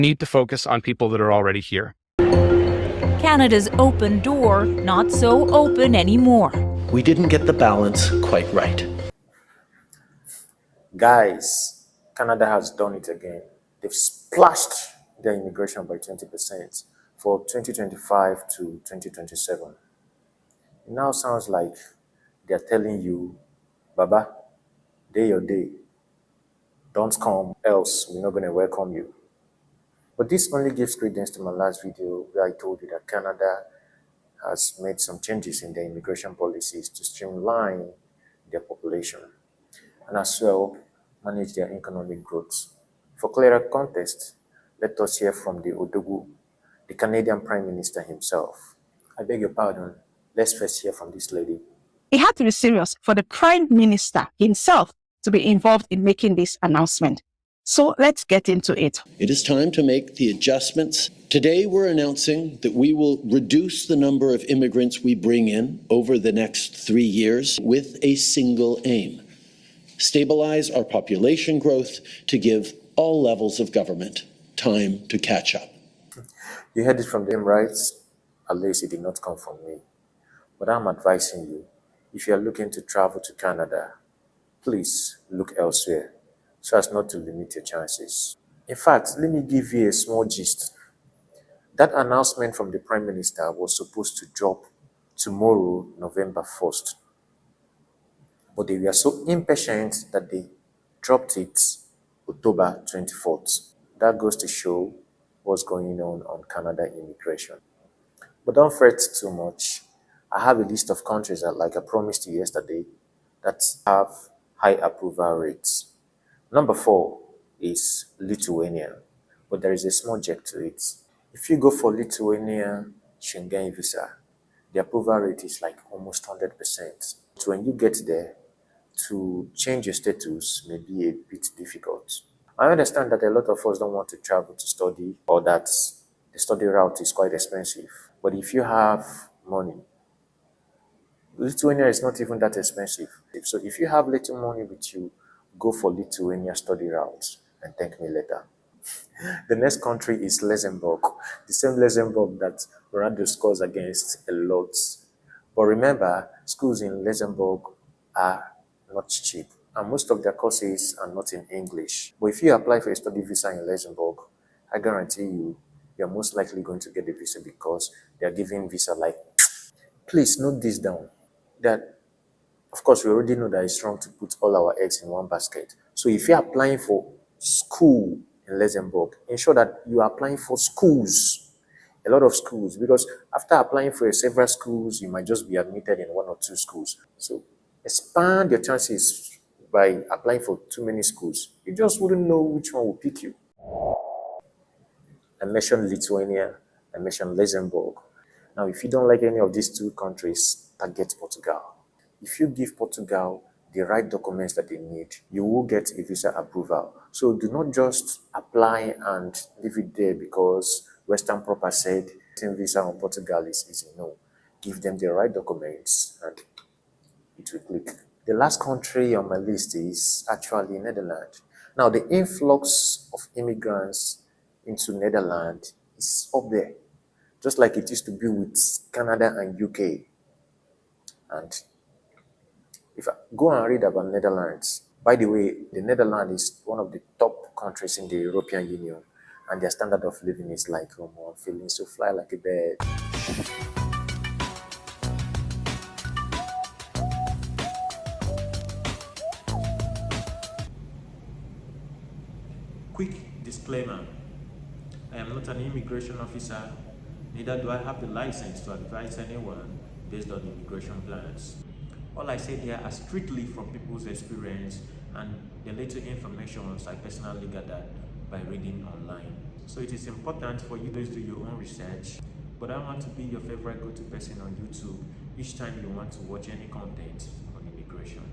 need to focus on people that are already here. Canada's open door, not so open anymore. We didn't get the balance quite right. Guys, Canada has done it again. They've splashed their immigration by 20% for 2025 to 2027. It now sounds like they're telling you, Baba, day your day. Don't come, else we're not going to welcome you. But this only gives credence to my last video where I told you that Canada has made some changes in their immigration policies to streamline their population and as well manage their economic growth. For clearer context, let us hear from the Odogu, the Canadian Prime Minister himself. I beg your pardon, let's first hear from this lady. It had to be serious for the Prime Minister himself to be involved in making this announcement. So let's get into it. It is time to make the adjustments. Today, we're announcing that we will reduce the number of immigrants we bring in over the next 3 years with a single aim: stabilize our population growth to give all levels of government time to catch up. You heard it from them, right? At least it did not come from me. But I'm advising you, if you're looking to travel to Canada, please look elsewhere so as not to limit your chances. In fact, let me give you a small gist. That announcement from the Prime Minister was supposed to drop tomorrow, November 1st. But they were so impatient that they dropped it October 24th. That goes to show what's going on Canada immigration. But don't fret too much. I have a list of countries that, like I promised you yesterday, that have high approval rates. Number 4 is Lithuania, but there is a small jerk to it. If you go for Lithuania Schengen visa, the approval rate is like almost 100%. So when you get there, to change your status may be a bit difficult. I understand that a lot of us don't want to travel to study, or that the study route is quite expensive. But if you have money, Lithuania is not even that expensive. So if you have little money with you, go for Lithuania study route and thank me later. The next country is Luxembourg, the same Luxembourg that Ronaldo scores against a lot. But remember, schools in Luxembourg are not cheap, and most of their courses are not in English. But if you apply for a study visa in Luxembourg, I guarantee you, you're most likely going to get the visa because they're giving visa like, please note this down, that of course we already know that it's wrong to put all our eggs in one basket. So if you're applying for school in Luxembourg, ensure that you are applying for schools, a lot of schools, because after applying for several schools, you might just be admitted in 1 or 2 schools. So expand your chances by applying for too many schools. You just wouldn't know which one will pick you. I mentioned Lithuania, I mentioned Luxembourg. Now, if you don't like any of these 2 countries, target Portugal. If you give Portugal the right documents that they need, you will get a visa approval. So do not just apply and leave it there because Western Proper said visa on Portugal is easy. No, give them the right documents and it will click. The last country on my list is actually Netherlands. Now, the influx of immigrants into Netherlands is up there, just like it used to be with Canada and UK. And if I go and read about Netherlands, by the way, the Netherlands is one of the top countries in the European Union, and their standard of living is like, oh, I'm feeling so fly like a bird. Quick disclaimer, I am not an immigration officer, neither do I have the license to advise anyone based on immigration plans. All I say here are strictly from people's experience and the little information I personally gathered by reading online. So it is important for you to do your own research, but I want to be your favorite go-to person on YouTube each time you want to watch any content on immigration.